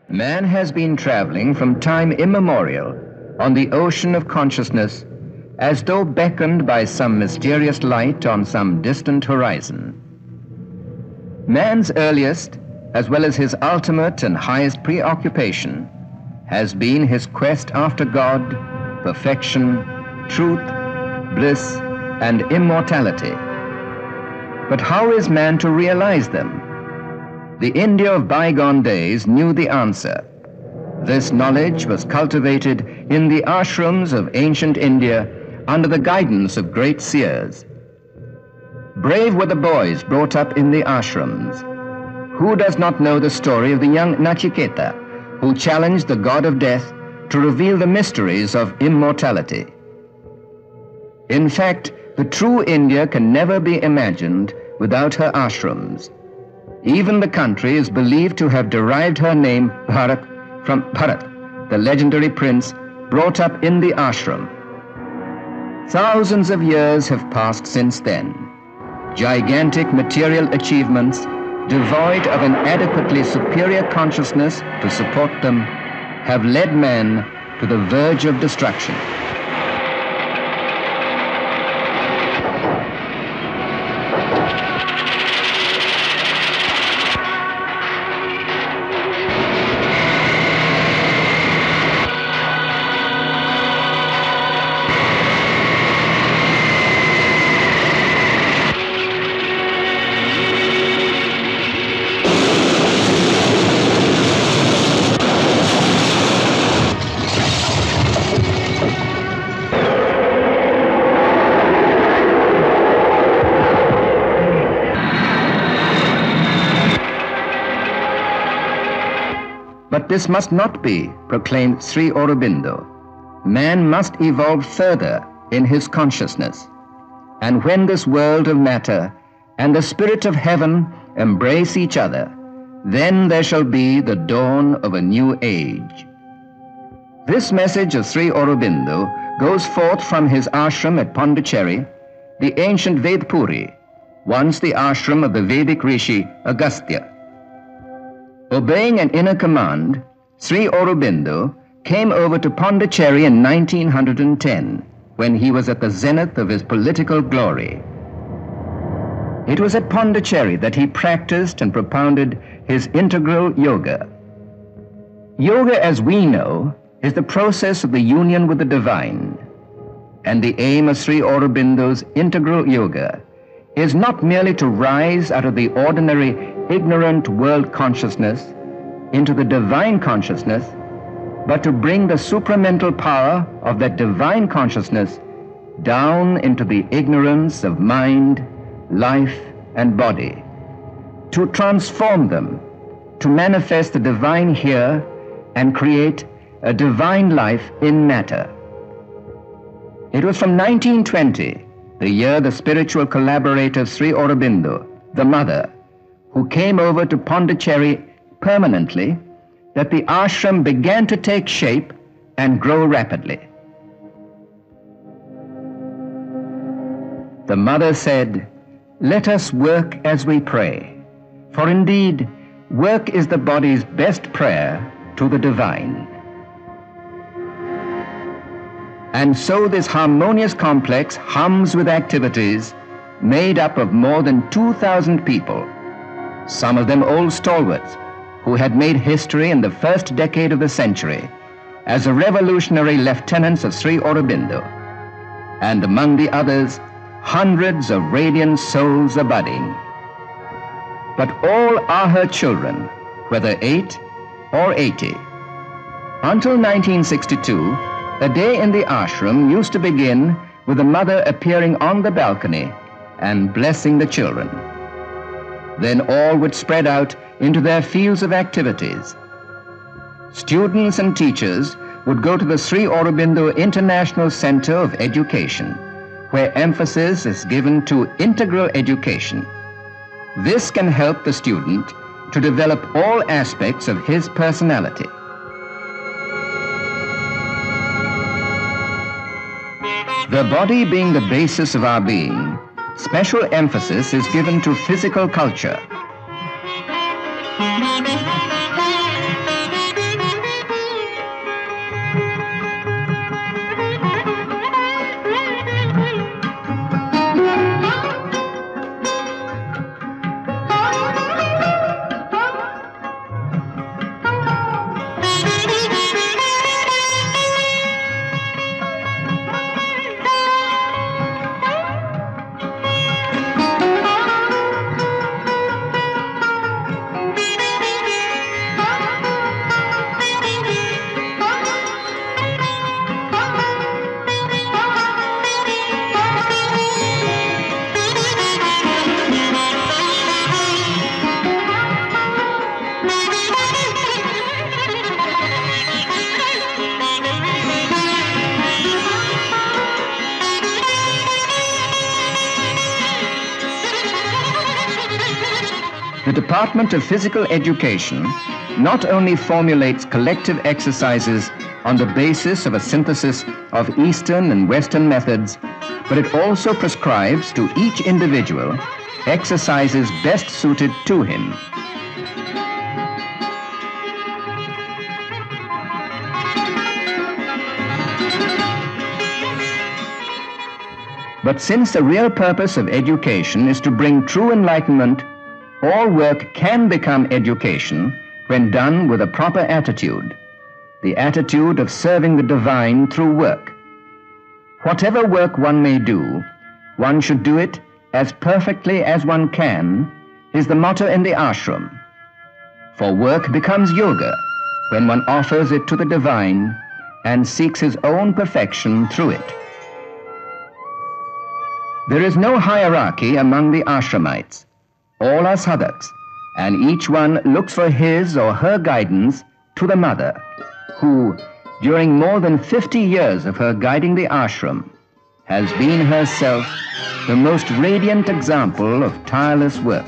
Man has been traveling from time immemorial on the ocean of consciousness as though beckoned by some mysterious light on some distant horizon. Man's earliest, as well as his ultimate and highest preoccupation, has been his quest after God, perfection, truth, bliss, and immortality. But how is man to realize them? The India of bygone days knew the answer. This knowledge was cultivated in the ashrams of ancient India under the guidance of great seers. Brave were the boys brought up in the ashrams. Who does not know the story of the young Nachiketa, who challenged the god of death to reveal the mysteries of immortality? In fact, the true India can never be imagined without her ashrams. Even the country is believed to have derived her name, Bharat, from Bharat, the legendary prince brought up in the ashram. Thousands of years have passed since then. Gigantic material achievements, devoid of an adequately superior consciousness to support them, have led man to the verge of destruction. But this must not be, proclaimed Sri Aurobindo. Man must evolve further in his consciousness. And when this world of matter and the spirit of heaven embrace each other, then there shall be the dawn of a new age. This message of Sri Aurobindo goes forth from his ashram at Pondicherry, the ancient Vedpuri, once the ashram of the Vedic rishi Agastya. Obeying an inner command, Sri Aurobindo came over to Pondicherry in 1910, when he was at the zenith of his political glory. It was at Pondicherry that he practiced and propounded his integral yoga. Yoga, as we know, is the process of the union with the divine. And the aim of Sri Aurobindo's integral yoga is not merely to rise out of the ordinary ignorant world consciousness into the divine consciousness, but to bring the supramental power of that divine consciousness down into the ignorance of mind, life, and body, to transform them, to manifest the divine here and create a divine life in matter. It was from 1920, the year the spiritual collaborator of Sri Aurobindo, the mother, who came over to Pondicherry permanently, that the ashram began to take shape and grow rapidly. The mother said, "Let us work as we pray, for indeed, work is the body's best prayer to the divine." And so this harmonious complex hums with activities made up of more than 2,000 people, some of them old stalwarts who had made history in the first decade of the century as the revolutionary lieutenants of Sri Aurobindo, and among the others, hundreds of radiant souls abiding. But all are her children, whether 8 or 80. Until 1962, a day in the ashram used to begin with the mother appearing on the balcony and blessing the children. Then all would spread out into their fields of activities. Students and teachers would go to the Sri Aurobindo International Center of Education, where emphasis is given to integral education. This can help the student to develop all aspects of his personality. The body being the basis of our being, special emphasis is given to physical culture. The Department of Physical Education not only formulates collective exercises on the basis of a synthesis of Eastern and Western methods, but it also prescribes to each individual exercises best suited to him. But since the real purpose of education is to bring true enlightenment, all work can become education when done with a proper attitude, the attitude of serving the divine through work. Whatever work one may do, one should do it as perfectly as one can, is the motto in the ashram. For work becomes yoga when one offers it to the divine and seeks his own perfection through it. There is no hierarchy among the ashramites. All are sadhaks, and each one looks for his or her guidance to the mother, who, during more than 50 years of her guiding the ashram, has been herself the most radiant example of tireless work.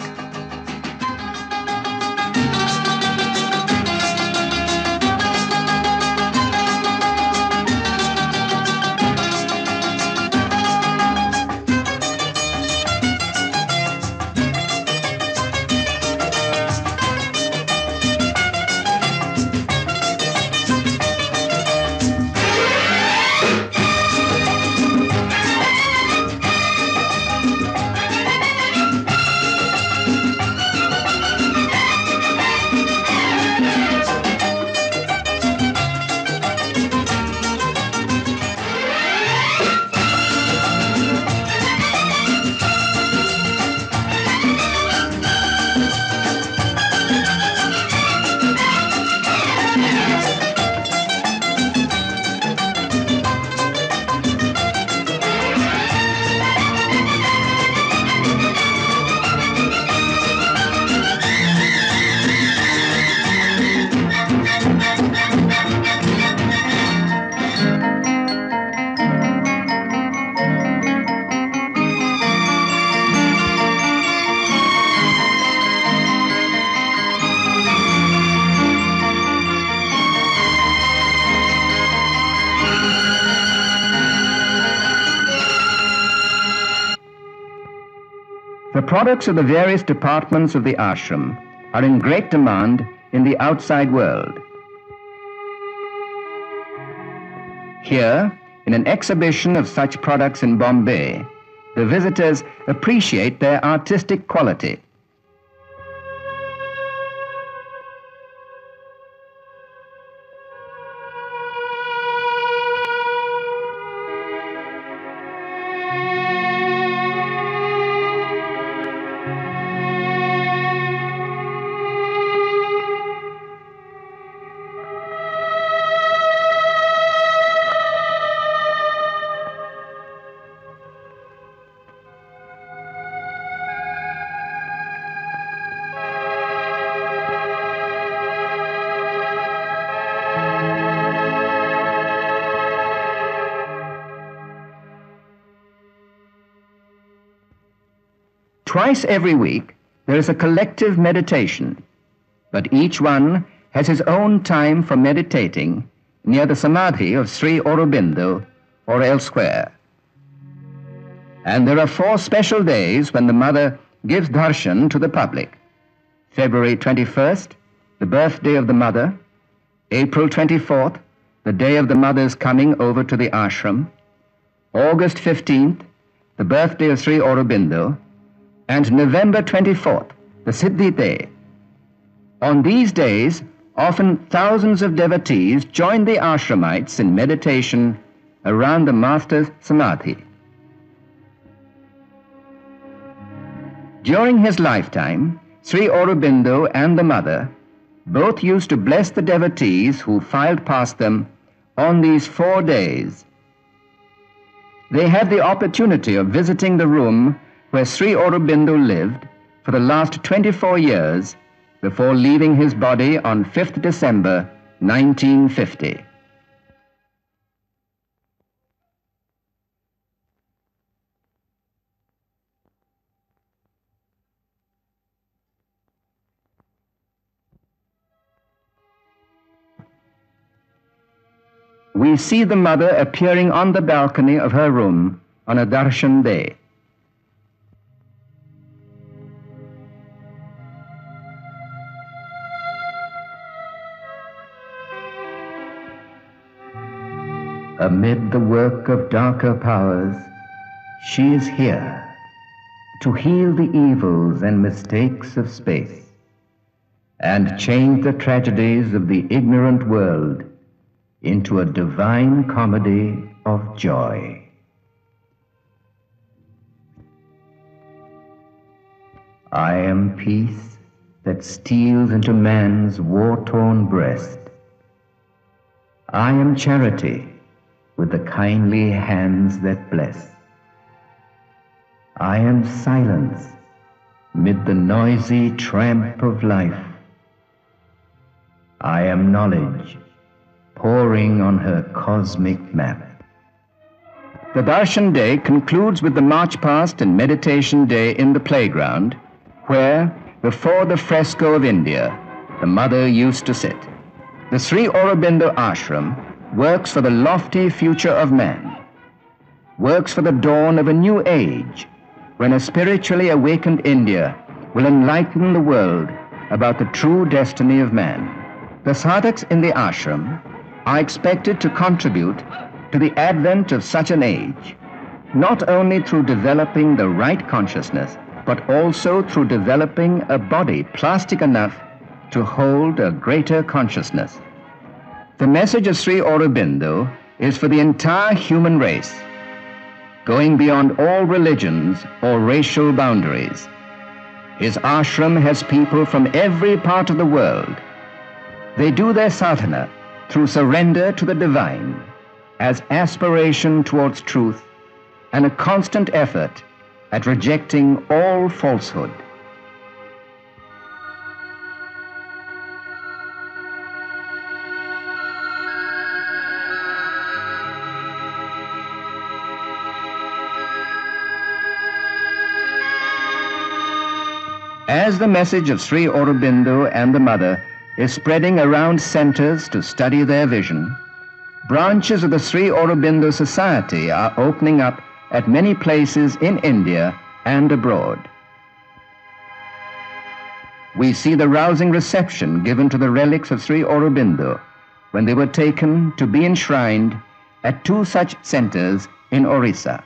The products of the various departments of the ashram are in great demand in the outside world. Here, in an exhibition of such products in Bombay, the visitors appreciate their artistic quality. Twice every week, there is a collective meditation, but each one has his own time for meditating near the samadhi of Sri Aurobindo or elsewhere. And there are 4 special days when the mother gives darshan to the public. February 21st, the birthday of the mother; April 24th, the day of the mother's coming over to the ashram; August 15th, the birthday of Sri Aurobindo; and November 24th, the Siddhi Day. On these days, often thousands of devotees join the ashramites in meditation around the master's samadhi. During his lifetime, Sri Aurobindo and the mother both used to bless the devotees who filed past them on these 4 days. They had the opportunity of visiting the room where Sri Aurobindo lived for the last 24 years before leaving his body on 5th December 1950. we see the mother appearing on the balcony of her room on a darshan day. Amid the work of darker powers, she is here to heal the evils and mistakes of space and change the tragedies of the ignorant world into a divine comedy of joy. I am peace that steals into man's war-torn breast. I am charity with the kindly hands that bless. I am silence mid the noisy tramp of life. I am knowledge pouring on her cosmic map. The Darshan Day concludes with the march past and meditation day in the playground, where, before the fresco of India, the mother used to sit. The Sri Aurobindo Ashram works for the lofty future of man, works for the dawn of a new age, when a spiritually awakened India will enlighten the world about the true destiny of man. The sadhaks in the ashram are expected to contribute to the advent of such an age, not only through developing the right consciousness, but also through developing a body plastic enough to hold a greater consciousness. The message of Sri Aurobindo is for the entire human race, going beyond all religions or racial boundaries. His ashram has people from every part of the world. They do their sadhana through surrender to the divine, as aspiration towards truth and a constant effort at rejecting all falsehood. As the message of Sri Aurobindo and the Mother is spreading around centers to study their vision, branches of the Sri Aurobindo Society are opening up at many places in India and abroad. We see the rousing reception given to the relics of Sri Aurobindo when they were taken to be enshrined at 2 such centers in Orissa.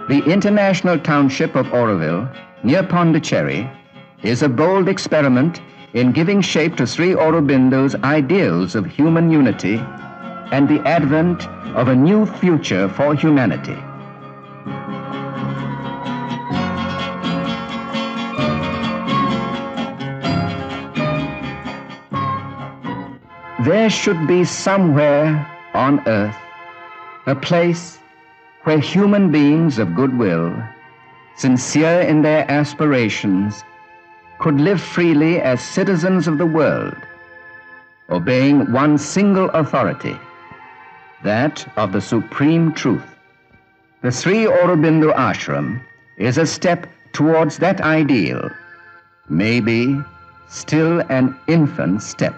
The international township of Auroville, near Pondicherry, is a bold experiment in giving shape to Sri Aurobindo's ideals of human unity and the advent of a new future for humanity. There should be somewhere on earth a place where human beings of goodwill, sincere in their aspirations, could live freely as citizens of the world, obeying one single authority, that of the supreme truth. The Sri Aurobindo Ashram is a step towards that ideal, maybe still an infant step.